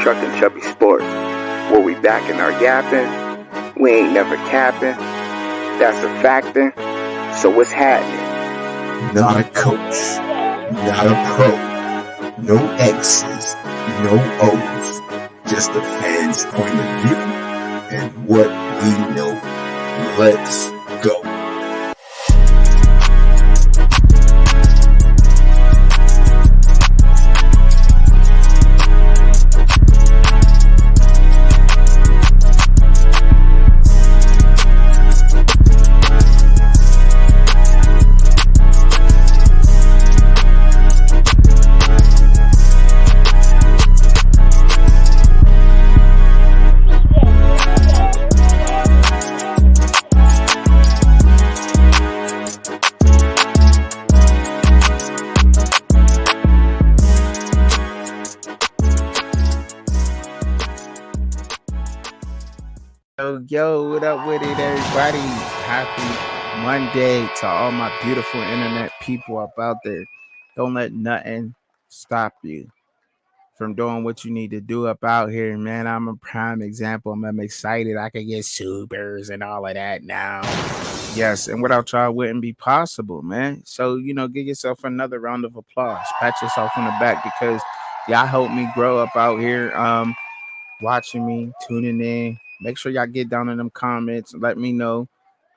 Truck and Chubby Sports, where we back in our yapping. We ain't never capping. That's a factor. So what's happening? Not a coach, not a pro, no X's, no O's, just the fans' point of view and what we know. Let's go. Yo, what up with it, everybody? Happy Monday to all my beautiful internet people up out there. Don't let nothing stop you from doing what you need to do up out here, man. I'm a prime example. I'm excited. I can get supers and all of that now. Yes, and without y'all wouldn't be possible, man. So, give yourself another round of applause. Pat yourself on the back because y'all helped me grow up out here. Watching me, tuning in. Make sure y'all get down in them comments. Let me know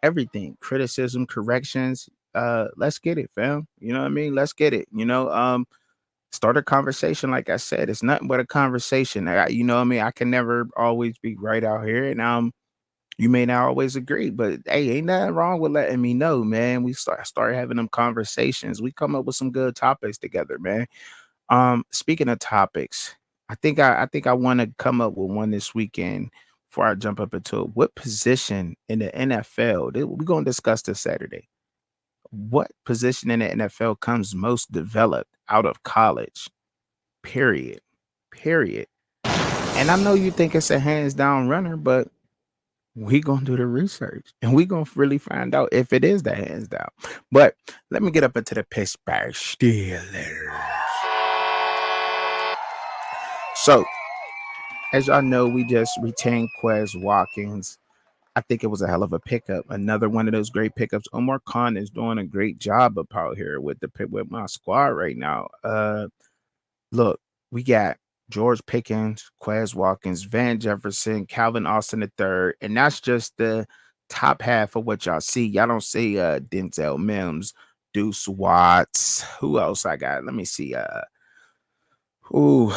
everything. Criticism, corrections. Let's get it, fam. You know what I mean? Let's get it. Start a conversation. Like I said, it's nothing but a conversation. You know what I mean? I can never always be right out here. And you may not always agree, but hey, ain't nothing wrong with letting me know, man. We start having them conversations. We come up with some good topics together, man. Speaking of topics, I think I want to come up with one this weekend before I jump up into it. What position in the NFL? We're gonna discuss this Saturday. What position in the NFL comes most developed out of college? Period. Period. And I know you think it's a hands down runner, but we gonna do the research and we gonna really find out if it is the hands down. But let me get up into the Pittsburgh Steelers. So, as y'all know, we just retained Quez Watkins. I think it was a hell of a pickup. Another one of those great pickups. Omar Khan is doing a great job up out here with my squad right now. Look, we got George Pickens, Quez Watkins, Van Jefferson, Calvin Austin III, and that's just the top half of what y'all see. Y'all don't see Denzel Mims, Deuce Watts. Who else I got? Let me see. Ooh,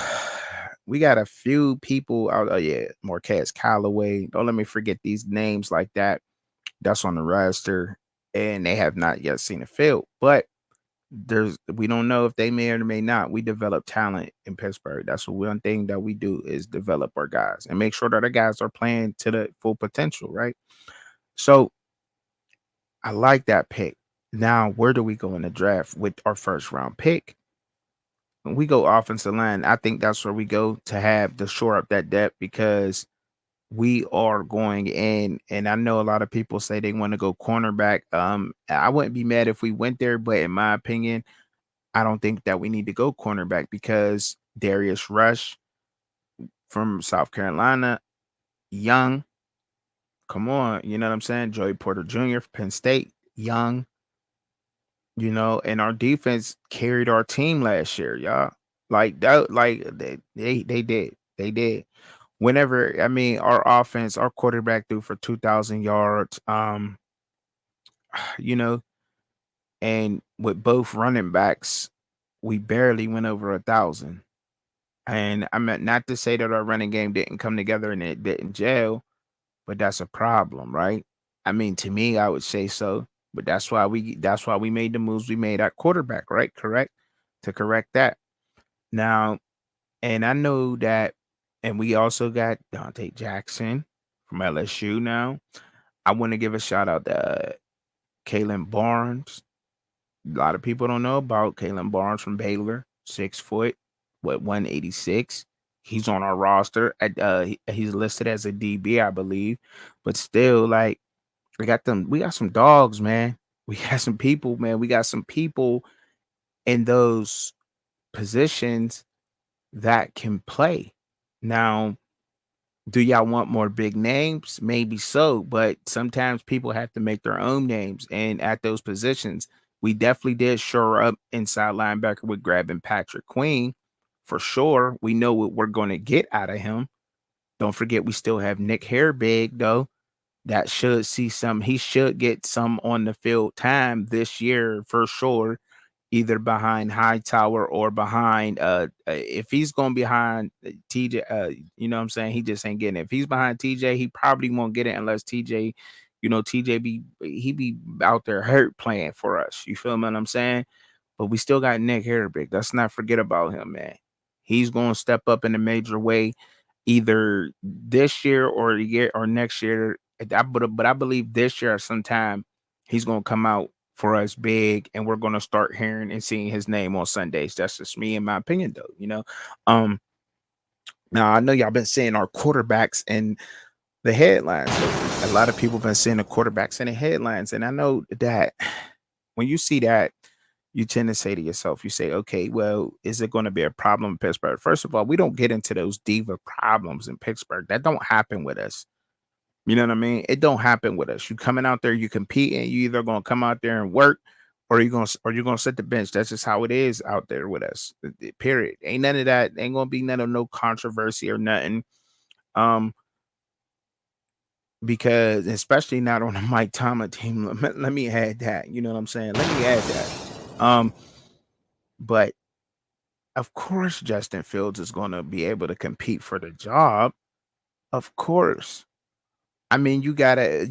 we got a few people out. Oh yeah, Marquez Callaway. Don't let me forget these names like that. That's on the roster, and they have not yet seen a field. But we don't know if they may or may not. We develop talent in Pittsburgh. That's the one thing that we do is develop our guys and make sure that our guys are playing to the full potential, right? So I like that pick. Now, where do we go in the draft with our first round pick? When we go offensive line, I think that's where we go to have to shore up that depth because we are going in, and I know a lot of people say they want to go cornerback. I wouldn't be mad if we went there, but in my opinion, I don't think that we need to go cornerback because Darius Rush from South Carolina, young, come on, you know what I'm saying? Joey Porter Jr. from Penn State, young, and our defense carried our team last year, y'all. Like that, like they did. They did. Whenever I mean our offense, our quarterback threw for 2,000 yards. You know, and with both running backs, we barely went over 1,000. And I meant not to say that our running game didn't come together and it didn't gel, but that's a problem, right? I mean, to me, I would say so. But that's why we made the moves we made at quarterback, right? Correct. To correct that. Now, and I know that, and we also got Dante Jackson from LSU now. I want to give a shout out to Kalen Barnes. A lot of people don't know about Kalen Barnes from Baylor, 6 foot, 186. He's on our roster. He's listed as a DB, I believe, but still, like we got them. We got some dogs, man. We got some people, man. We got some people in those positions that can play. Now, do y'all want more big names? Maybe so, but sometimes people have to make their own names. And at those positions, we definitely did shore up inside linebacker with grabbing Patrick Queen for sure. We know what we're going to get out of him. Don't forget, we still have Nick Herbig, though. That should see some, he should get some on the field time this year for sure, either behind Hightower or behind if he's going behind TJ, you know what I'm saying? He just ain't getting it. If he's behind TJ, he probably won't get it unless TJ, TJ be out there hurt playing for us. You feel me what I'm saying? But we still got Nick Herbig. Let's not forget about him, man. He's going to step up in a major way either this year or the year or next year. But I believe this year sometime he's going to come out for us big, and we're going to start hearing and seeing his name on Sundays. That's just me, in my opinion, though. Um, Now I know y'all been seeing our quarterbacks in the headlines. A lot of people been seeing the quarterbacks in the headlines, and I know that when you see that, you tend to say to yourself, you say, okay, well, is it going to be a problem in Pittsburgh? First of all, we don't get into those diva problems in Pittsburgh. That don't happen with us. You know what I mean? It don't happen with us. You coming out there, you compete, and you either gonna come out there and work, or you're gonna sit the bench. That's just how it is out there with us. Period. Ain't none of that. Ain't gonna be none of no controversy or nothing. Um, because especially not on the Mike Tomlin team. Let me add that. You know what I'm saying? Let me add that. But of course, Justin Fields is gonna be able to compete for the job. Of course. I mean, you gotta,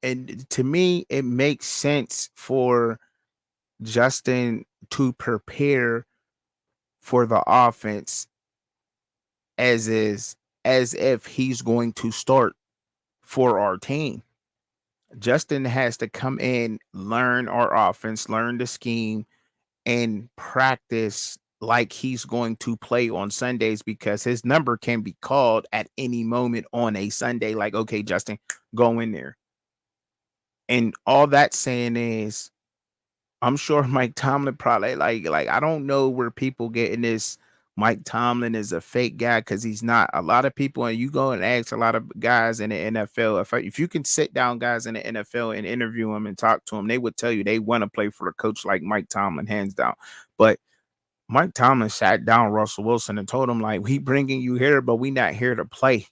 and to me, it makes sense for Justin to prepare for the offense as is as if he's going to start for our team. Justin has to come in, learn our offense, learn the scheme, and practice like he's going to play on Sundays because his number can be called at any moment on a Sunday. Like, okay, Justin, go in there. And all that's saying is, I'm sure Mike Tomlin probably like I don't know where people getting this Mike Tomlin is a fake guy because he's not. A lot of people, and you go and ask a lot of guys in the NFL, if you can sit down guys in the NFL and interview them and talk to them, they would tell you they want to play for a coach like Mike Tomlin, hands down. But Mike Tomlin sat down Russell Wilson and told him like, we bringing you here, but we not here to play.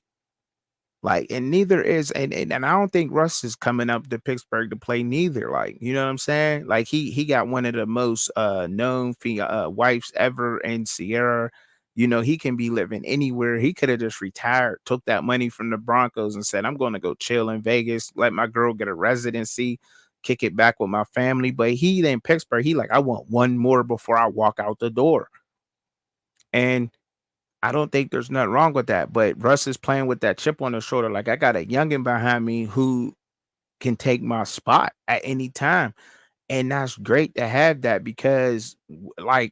Like, and neither is, and I don't think Russ is coming up to Pittsburgh to play neither. Like, you know what I'm saying? Like he got one of the most known wives ever in Sierra. He can be living anywhere. He could have just retired, took that money from the Broncos and said, I'm gonna go chill in Vegas, let my girl get a residency, kick it back with my family. But he in Pittsburgh, he like, I want one more before I walk out the door. And I don't think there's nothing wrong with that, but Russ is playing with that chip on his shoulder. Like, I got a youngin behind me who can take my spot at any time. And that's great to have that because, like,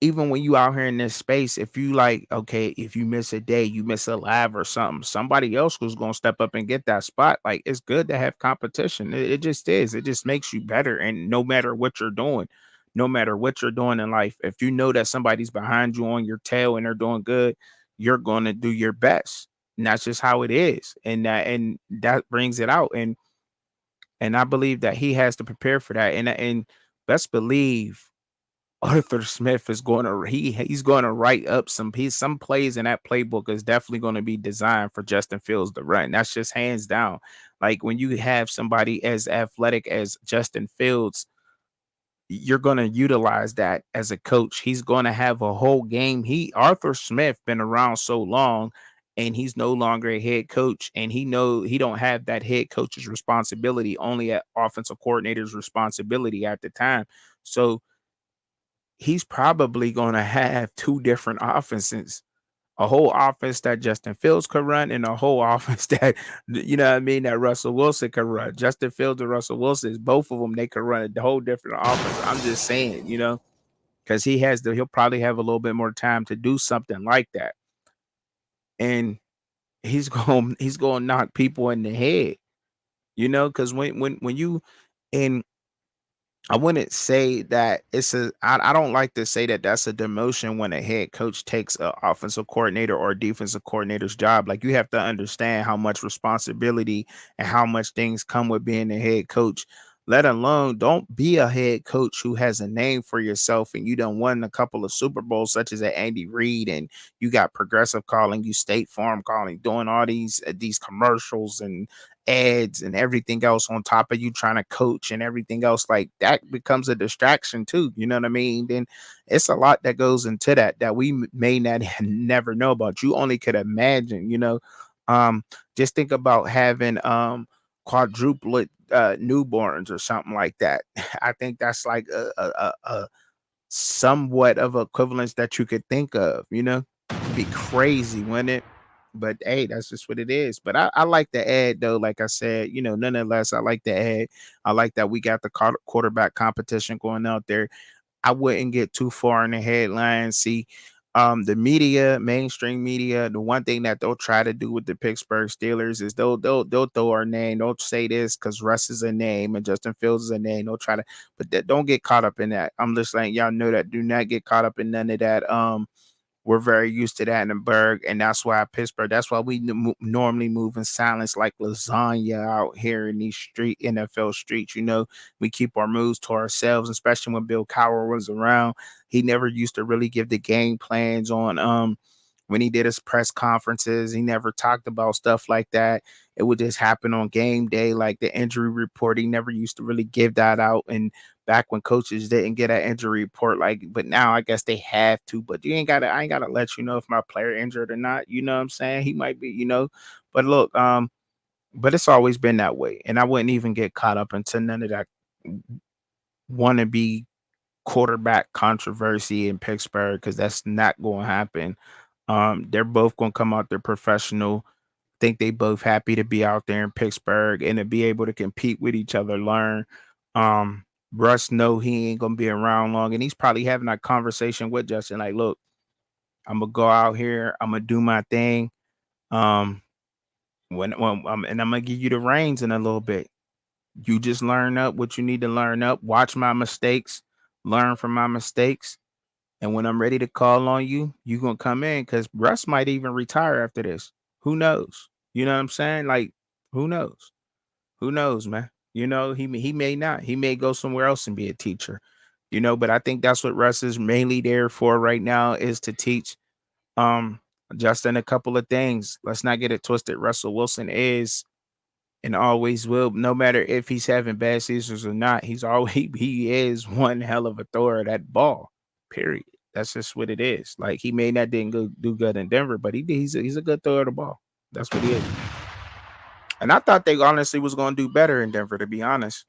even when you out here in this space, if you like, okay, if you miss a day, you miss a live or something, somebody else was gonna step up and get that spot. Like, it's good to have competition. It just is. It just makes you better. And no matter what you're doing, no matter what you're doing in life, if you know that somebody's behind you on your tail and they're doing good, you're gonna do your best. And that's just how it is. And that brings it out. And I believe that he has to prepare for that. And best believe Arthur Smith is going to he's going to write up some plays in that playbook is definitely going to be designed for Justin Fields to run. That's just hands down. Like when you have somebody as athletic as Justin Fields, you're going to utilize that as a coach. He's going to have a whole game. Arthur Smith been around so long and he's no longer a head coach and he don't have that head coach's responsibility, only at offensive coordinator's responsibility at the time. So he's probably going to have two different offenses, a whole offense that Justin Fields could run and a whole offense that, you know what I mean, that Russell Wilson could run. Justin Fields and Russell Wilson, both of them, they could run a whole different offense. I'm just saying, because he'll probably have a little bit more time to do something like that. And he's going to knock people in the head, because when you, and I wouldn't say that it's a. I don't like to say that that's a demotion when a head coach takes a offensive coordinator or defensive coordinator's job. Like you have to understand how much responsibility and how much things come with being a head coach. Let alone don't be a head coach who has a name for yourself and you done won a couple of Super Bowls, such as at Andy Reid, and you got Progressive calling you, State Farm calling, doing all these commercials and ads and everything else on top of you trying to coach and everything else. Like that becomes a distraction too, you know what I mean? Then it's a lot that goes into that we may not never know about. You only could imagine, um just think about having quadruplet newborns or something like that. I think that's like a somewhat of equivalence that you could think of, It'd be crazy, wouldn't it? But hey, that's just what it is. But I like the ad though. Like I said, nonetheless, I like the ad. I like that we got the quarterback competition going out there. I wouldn't get too far in the headlines. See, the media, mainstream media, the one thing that they'll try to do with the Pittsburgh Steelers is they'll throw our name. They'll say this because Russ is a name and Justin Fields is a name. They'll try to, but don't get caught up in that. I'm just letting y'all know that. Do not get caught up in none of that. We're very used to that in the Berg, and that's why Pittsburgh. That's why we normally move in silence like lasagna out here in these NFL streets. We keep our moves to ourselves, especially when Bill Cowher was around. He never used to really give the game plans on when he did his press conferences. He never talked about stuff like that. It would just happen on game day, like the injury report. He never used to really give that out. And back when coaches didn't get an injury report, but now I guess they have to. But I ain't gotta let you know if my player injured or not. You know what I'm saying? He might be. But look, but it's always been that way. And I wouldn't even get caught up into none of that wannabe quarterback controversy in Pittsburgh because that's not going to happen. They're both going to come out there professional. Think they both happy to be out there in Pittsburgh and to be able to compete with each other, learn. Russ know he ain't gonna be around long, and he's probably having that conversation with Justin. Like, look, I'm gonna go out here, I'm gonna do my thing. Um, and I'm gonna give you the reins in a little bit. You just learn up what you need to learn up. Watch my mistakes, learn from my mistakes, and when I'm ready to call on you, you gonna come in because Russ might even retire after this. Who knows? You know what I'm saying? Like, who knows? Who knows, man? He may not. He may go somewhere else and be a teacher. But I think that's what Russ is mainly there for right now is to teach um Justin a couple of things. Let's not get it twisted. Russell Wilson is and always will, no matter if he's having bad seasons or not, he's always he is one hell of a thrower of that ball. Period. That's just what it is. Like he may not didn't go do good in Denver, but he's a good thrower of the ball. That's what he is. And I thought they honestly was going to do better in Denver, to be honest.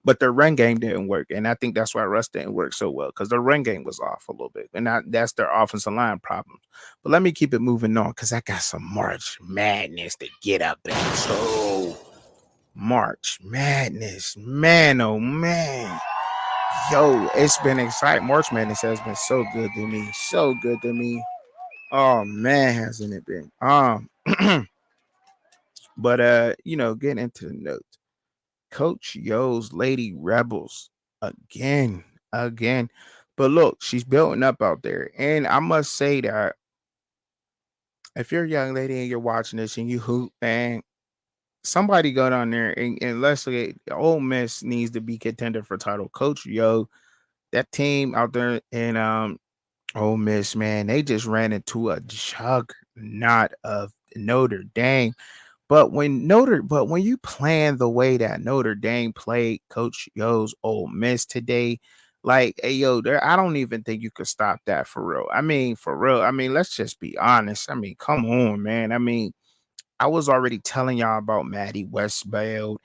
But their run game didn't work, and I think that's why Russ didn't work so well because their run game was off a little bit, and that's their offensive line problems. But let me keep it moving on because I got some March Madness to get up into. March Madness, man, oh man, yo, it's been exciting. March Madness has been so good to me, so good to me. Oh man, hasn't it been? But getting into the notes. Coach Yo's Lady Rebels again. But look, she's building up out there. And I must say that if you're a young lady and you're watching this and you hoop, man, somebody go down there and let's say Ole Miss needs to be contender for title. Coach Yo, that team out there in Ole Miss, man, they just ran into a juggernaut of Notre Dame. But when you plan the way that Notre Dame played Coach Yo's Ole Miss today, like, hey yo, there, I don't even think you could stop that for real. I mean, for real. I mean, let's just be honest. I mean, come on, man. I mean, I was already telling y'all about Maddie Westbeld,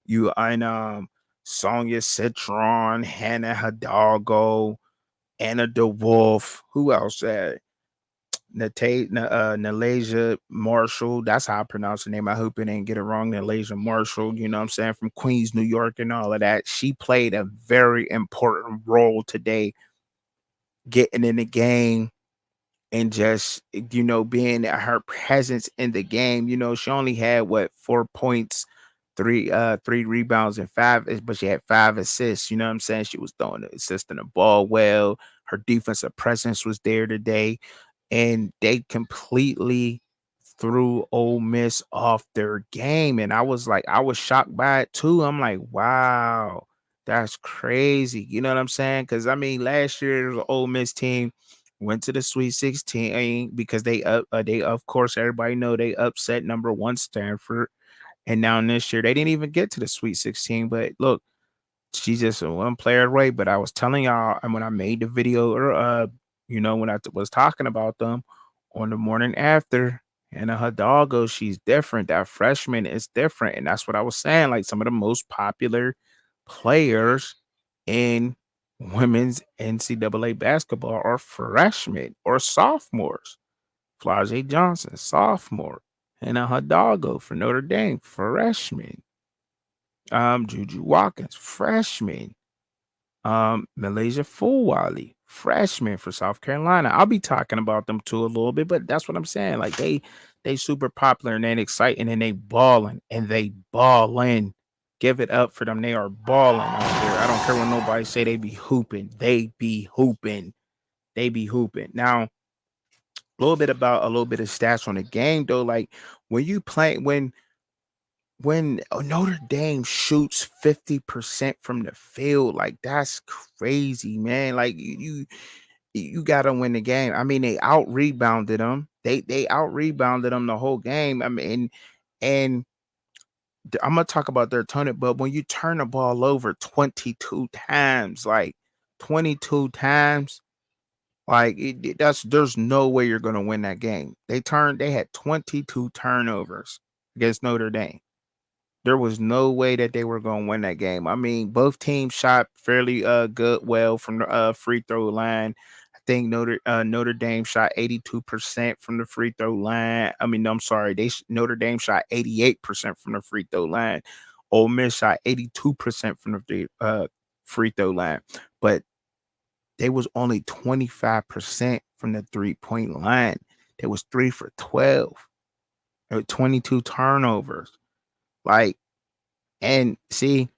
you and Sonia Citron, Hannah Hidalgo, Anna DeWolf. Who else? Nalasia Marshall. That's how I pronounce her name. I hope it ain't get it wrong. Nalasia Marshall, you know what I'm saying, from Queens, New York, and all of that. She played a very important role today, getting in the game and just, being her presence in the game. She only had 4 points three rebounds and five, but she had 5 assists. You know what I'm saying? She was throwing the assist and the ball well. Her defensive presence was there today, and they completely threw Ole Miss off their game. And I was shocked by it too. I'm like, wow, that's crazy. You know what I'm saying? Because I mean, last year the Ole Miss team went to the Sweet 16 because they of course everybody know they upset number one Stanford, and now this year they didn't even get to the Sweet 16. But look, she's just a one player away. But I was telling y'all, and when I made the video, or when I was talking about them on the morning after, and her doggo, she's different. That freshman is different, and that's what I was saying. Like some of the most popular players in women's NCAA basketball are freshmen or sophomores. Flau'jae Johnson, sophomore, and Hidalgo for Notre Dame, freshman. Juju Watkins, freshman. Malaysia Fulwale, freshman for South Carolina. I'll be talking about them too a little bit, but that's what I'm saying. Like they super popular and they exciting and they balling and they balling. Give it up for them. They are balling out there. I don't care what nobody say. They be hooping. They be hooping. They be hooping. Now, a little bit of stats on the game though. Like when you play when Notre Dame shoots 50% from the field, like that's crazy, man. Like you gotta win the game. I mean, they out rebounded them. They out rebounded them the whole game. I mean, and I'm gonna talk about their opponent, but when you turn the ball over 22 times, like 22 times, like there's no way you're gonna win that game. They had 22 turnovers against Notre Dame. There was no way that they were going to win that game. I mean, both teams shot fairly well from the free throw line. I think Notre Dame shot 82% from the free throw line. I mean, no, I'm sorry. Notre Dame shot 88% from the free throw line. Ole Miss shot 82% from the free throw line. But they was only 25% from the 3-point line. They was 3 for 12. There were 22 turnovers. Like, and see,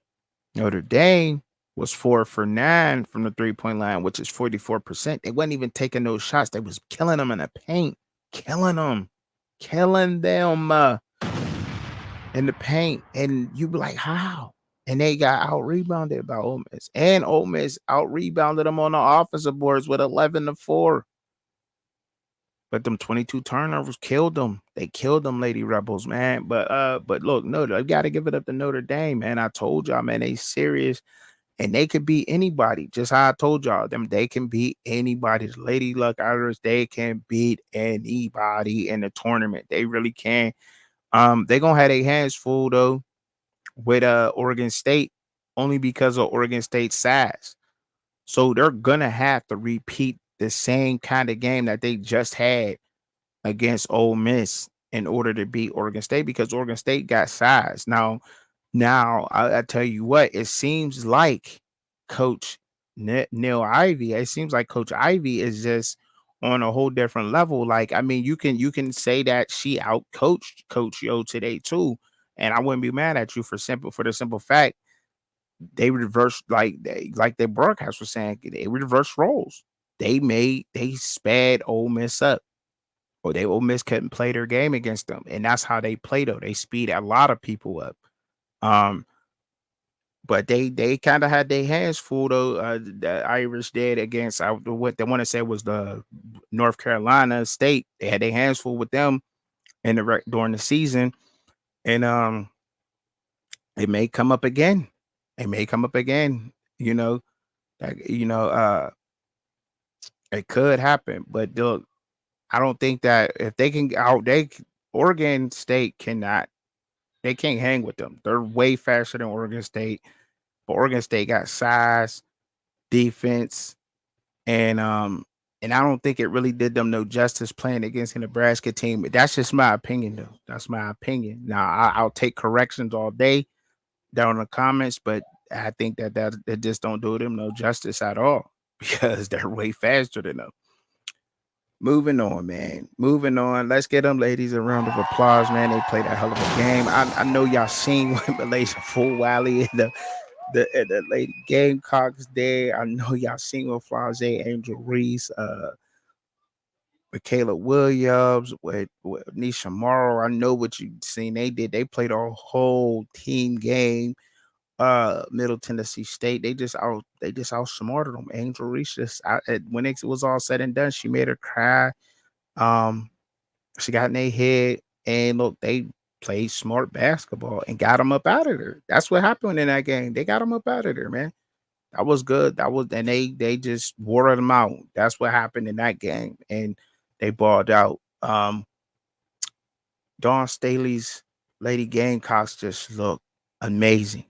Notre Dame was 4 for 9 from the 3-point line, which is 44%. They wasn't even taking those shots. They was killing them in the paint, killing them in the paint. And you be like, how? And they got out rebounded by Ole Miss, and Ole Miss out rebounded them on the offensive boards with 11-4. But them 22 turnovers killed them. They killed them, Lady Rebels, man. But look, no, I gotta give it up to Notre Dame, man. I told y'all, man, they serious and they could beat anybody. Just how I told y'all, they can beat anybody. The Lady Luck Irish, they can beat anybody in the tournament. They really can. They gonna have their hands full though with Oregon State, only because of Oregon State's size. So they're gonna have to repeat the same kind of game that they just had against Ole Miss in order to beat Oregon State, because Oregon State got size. Now I tell you what, it seems like Coach Neil Ivy. It seems like Coach Ivy is just on a whole different level. Like, I mean, you can say that she out coached Coach Yo today too, and I wouldn't be mad at you for the simple fact they reversed, like the broadcast was saying, they reversed roles. They sped Ole Miss up, or Ole Miss couldn't play their game against them, and that's how they play though. They speed a lot of people up. Um, but they kind of had their hands full though. The Irish did against what they want to say was the North Carolina State. They had their hands full with them during the season, and it may come up again. It may come up again. You know, it could happen. But look, I don't think that if they can Oregon State cannot. They can't hang with them. They're way faster than Oregon State. But Oregon State got size, defense, and I don't think it really did them no justice playing against a Nebraska team. But that's just my opinion, though. That's my opinion. Now I'll take corrections all day down in the comments, but I think that it just don't do them no justice at all because they're way faster than them. Moving on, man. Moving on. Let's get them ladies a round of applause, man. They played a hell of a game. I know y'all seen what Malaysia Full Wally and the lady Gamecocks did. I know y'all seen what Flage, Angel Reese, Michaela Williams, with Nisha Morrow. I know what you seen. They did. They played a whole team game. Middle Tennessee State. They just outsmarted them. Angel Reese when it was all said and done, she made her cry. Um, she got in their head, and look, they played smart basketball and got them up out of there. That's what happened in that game. They got them up out of there, man. That was good. And they just wore them out. That's what happened in that game, and they balled out. Dawn Staley's Lady Gamecocks just look amazing.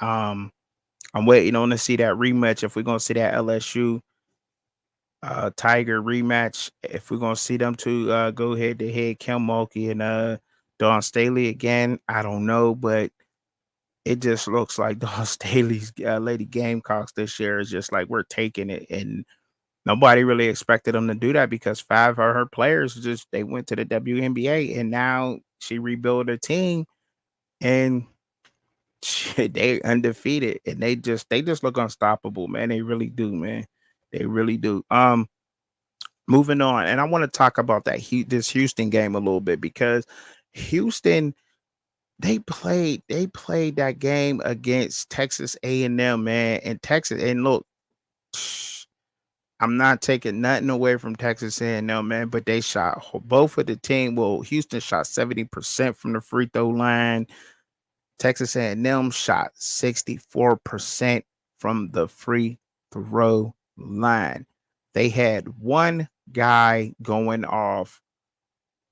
Um, I'm waiting on to see that rematch. If we're gonna see that LSU Tiger rematch, if we're gonna see them two go head to head, Kim Mulkey and Dawn Staley again, I don't know, but it just looks like Dawn Staley's Lady Gamecocks this year is just like we're taking it, and nobody really expected them to do that because 5 of her players just they went to the WNBA, and now she rebuilt her team, and they undefeated, and they just look unstoppable, man. They really do, man. They really do. Moving on, and I want to talk about this Houston game a little bit because Houston they played that game against Texas A&M, man, and Texas. And look, I'm not taking nothing away from Texas A&M, man, but they shot both of the team. Well, Houston shot 70% from the free throw line. Texas A&M shot 64% from the free throw line. They had one guy going off.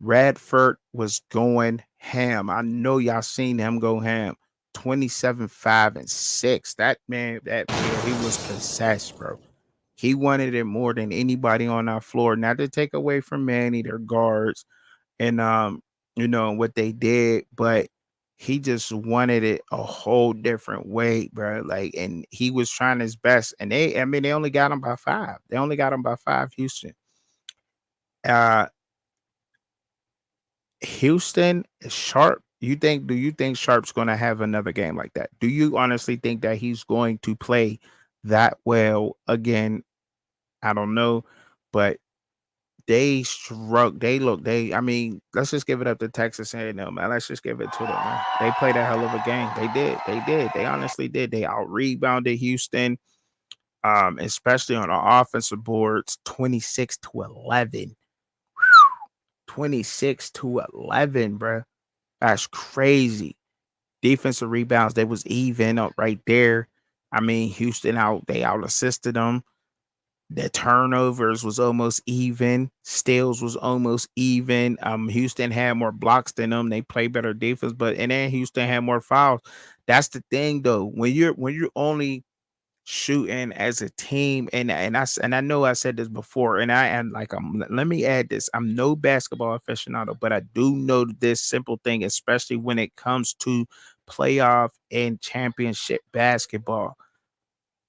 Radford was going ham. I know y'all seen him go ham. 27, 5, and 6. That man, he was possessed, bro. He wanted it more than anybody on our floor. Not to take away from Manny, their guards, and what they did, but he just wanted it a whole different way, bro. Like, and he was trying his best. And they only got him by 5. They only got him by 5, Houston. Uh Houston is Sharp. Do you think Sharp's gonna have another game like that? Do you honestly think that he's going to play that well again? I don't know, but they struck. They look. I mean, let's just give it up to Texas A&M, man. Let's just give it to them, man. They played a hell of a game. They did. They did. They honestly did. They out rebounded Houston, especially on the offensive boards, 26-11. 26-11, bro. That's crazy. Defensive rebounds, they was even up right there. I mean, Houston they out assisted them. The turnovers was almost even. Steals was almost even. Houston had more blocks than them. They play better defense, and then Houston had more fouls. That's the thing, though. When you're only shooting as a team, and I know I said this before, and I am like, let me add this. I'm no basketball aficionado, but I do know this simple thing, especially when it comes to playoff and championship basketball.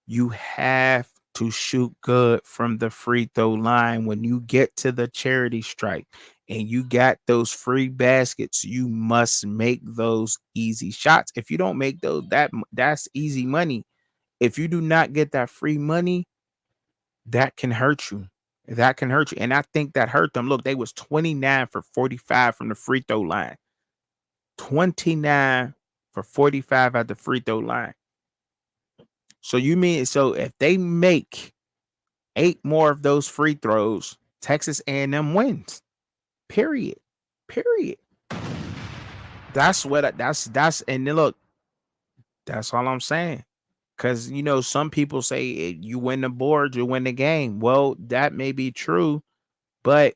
You have to shoot good from the free throw line. When you get to the charity stripe and you got those free baskets, you must make those easy shots. If you don't make those, that's easy money. If you do not get that free money, that can hurt you. That can hurt you. And I think that hurt them. Look, they was 29 for 45 from the free throw line. 29 for 45 at the free throw line. So if they make 8 more of those free throws, Texas A&M wins. Period. That's and then look, that's all I'm saying. Because some people say you win the board, you win the game. Well, that may be true, but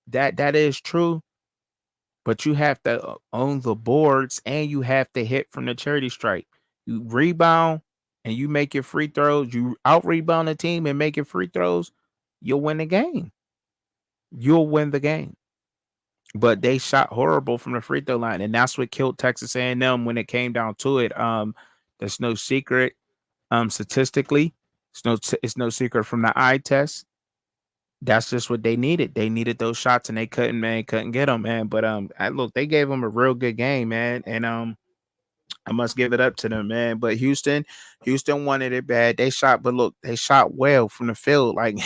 that is true. But you have to own the boards, and you have to hit from the charity stripe. You rebound and you make your free throws. You out rebound the team and make your free throws. You'll win the game. But they shot horrible from the free throw line, and that's what killed Texas A&M when it came down to it. There's no secret. Statistically, it's no secret from the eye test. That's just what they needed. They needed those shots, and they couldn't get them, man. But look, they gave them a real good game, man, and I must give it up to them, man. But Houston wanted it bad. They shot, but look, they shot well from the field. Like,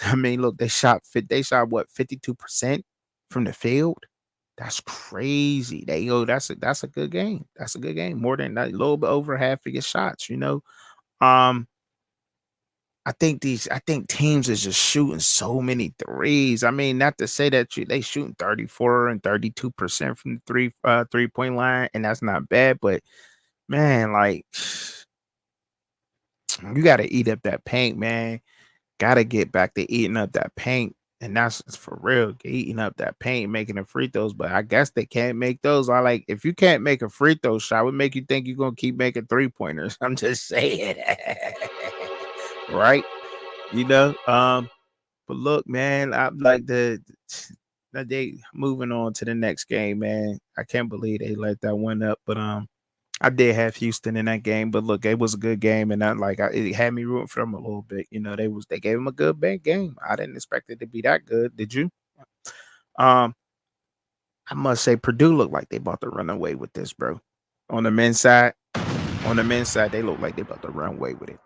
I mean, look, they shot what 52% from the field. That's crazy. They go. That's a good game. That's a good game. More than that, a little bit over half of your shots. Um, I think teams is just shooting so many threes. I mean, not to say that they shooting 34 and 32% from the 3-point line, and that's not bad, but man, like you got to eat up that paint, man. Got to get back to eating up that paint. And that's for real, eating up that paint, making the free throws. But I guess they can't make those. I like if you can't make a free throw shot, would make you think you're gonna keep making 3-pointers. I'm just saying, right? You know. But look, man, I'm like they moving on to the next game, man. I can't believe they let that one up, but I did have Houston in that game, but look, it was a good game, and it had me rooting for them a little bit. They gave them a good big game. I didn't expect it to be that good. Did you? Um, I must say Purdue looked like they about to run away with this, bro. On the men's side, they look like they about to run away with it.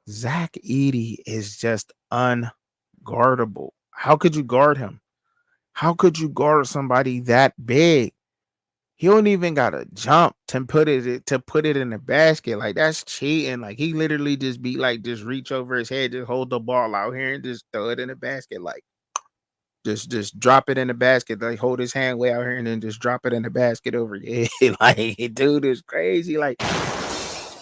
Zach Edey is just unguardable. How could you guard him? How could you guard somebody that big? He don't even gotta jump to put it in the basket. Like that's cheating. Like he literally just reach over his head, just hold the ball out here and just throw it in the basket. Like just drop it in the basket. Like hold his hand way out here and then just drop it in the basket over your head. Like dude is crazy. Like it's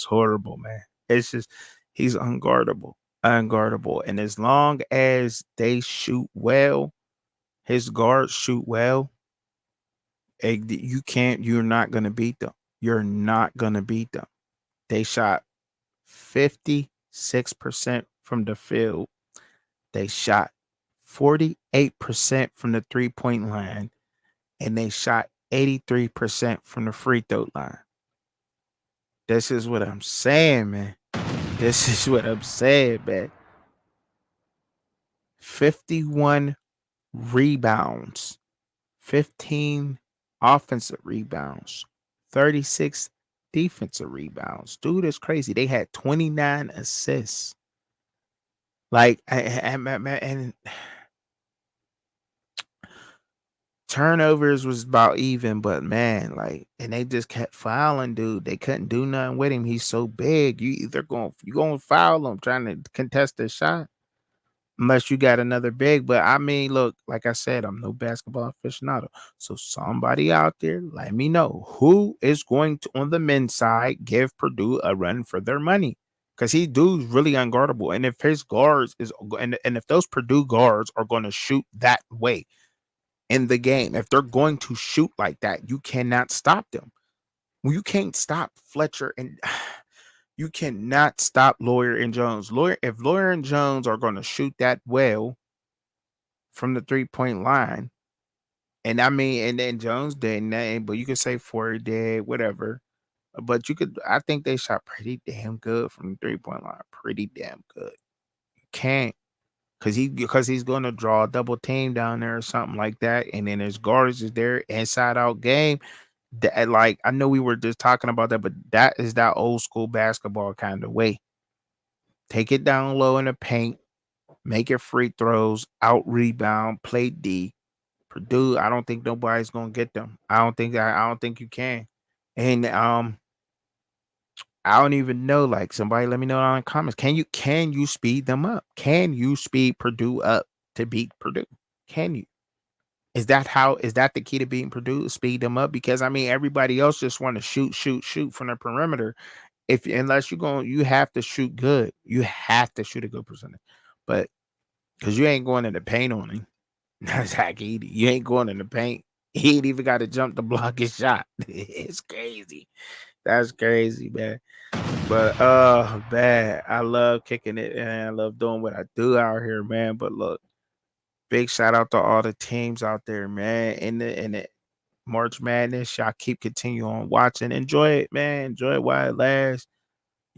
horrible, man. It's just he's unguardable. Unguardable. And as long as they shoot well, his guards shoot well, you're not going to beat them. You're not going to beat them. They shot 56% from the field. They shot 48% from the 3-point line, and they shot 83% from the free throw line. This is what I'm saying, man. This is what I'm saying, man. 51 rebounds, 15 offensive rebounds, 36 defensive rebounds. Dude, it's crazy. They had 29 assists. Like, and turnovers was about even, but man, like, and they just kept fouling, dude. They couldn't do nothing with him. He's so big. You gonna foul him trying to contest the shot. Unless you got another big. But I mean, look, like I said, I'm no basketball aficionado. So somebody out there, let me know who is going to, on the men's side, give Purdue a run for their money. Because he dude's really unguardable. And if his guards and if those Purdue guards are going to shoot that way in the game, if they're going to shoot like that, you cannot stop them. Well, you can't stop Fletcher and you cannot stop Lawyer and Jones. If Lawyer and Jones are going to shoot that well from the 3-point line, and I mean, and then Jones didn't, but you could say Ford did, whatever. But I think they shot pretty damn good from the 3-point line. Pretty damn good. You can't, because he's going to draw a double team down there or something like that, and then his guards is there, inside out game. That, like, I know we were just talking about that, but that is that old school basketball kind of way. Take it down low in the paint, make your free throws, out rebound, play D. Purdue, I don't think nobody's gonna get them. I don't think you can. And I don't even know. Like, somebody let me know in the comments. Can you speed them up? Can you speed Purdue up to beat Purdue? Can you? Is that the key to beating Purdue? Speed them up? Because I mean, everybody else just want to shoot from the perimeter. Unless you have to shoot good. You have to shoot a good percentage. But because you ain't going in the paint on him. That's Zach Edey. You ain't going in the paint. He ain't even got to jump to block his shot. It's crazy. That's crazy, man. But man, I love kicking it and I love doing what I do out here, man. But look, big shout out to all the teams out there, man. In the March Madness, y'all keep continue on watching. Enjoy it, man. Enjoy it while it lasts.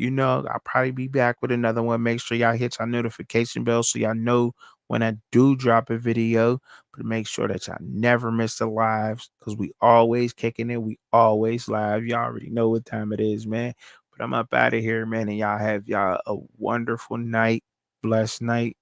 you know, I'll probably be back with another one. Make sure y'all hit your notification bell so y'all know when I do drop a video. But make sure that y'all never miss the lives, because we always kicking it. We always live. Y'all already know what time it is, man. But I'm up out of here, man. And y'all have y'all a wonderful night. Blessed night.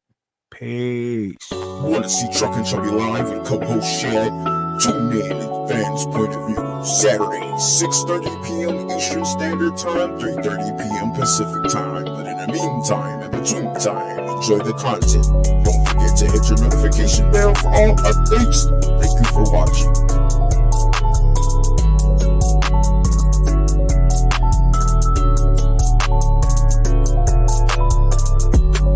Peace. Wanna see Truck and Chubby live and co-host Shad? Tune in at Fans Point of View, Saturday, 6:30 p.m. Eastern Standard Time, 3:30 p.m. Pacific Time. But in the meantime, in between time, enjoy the content. Don't forget to hit your notification bell for all updates. Thank you for watching.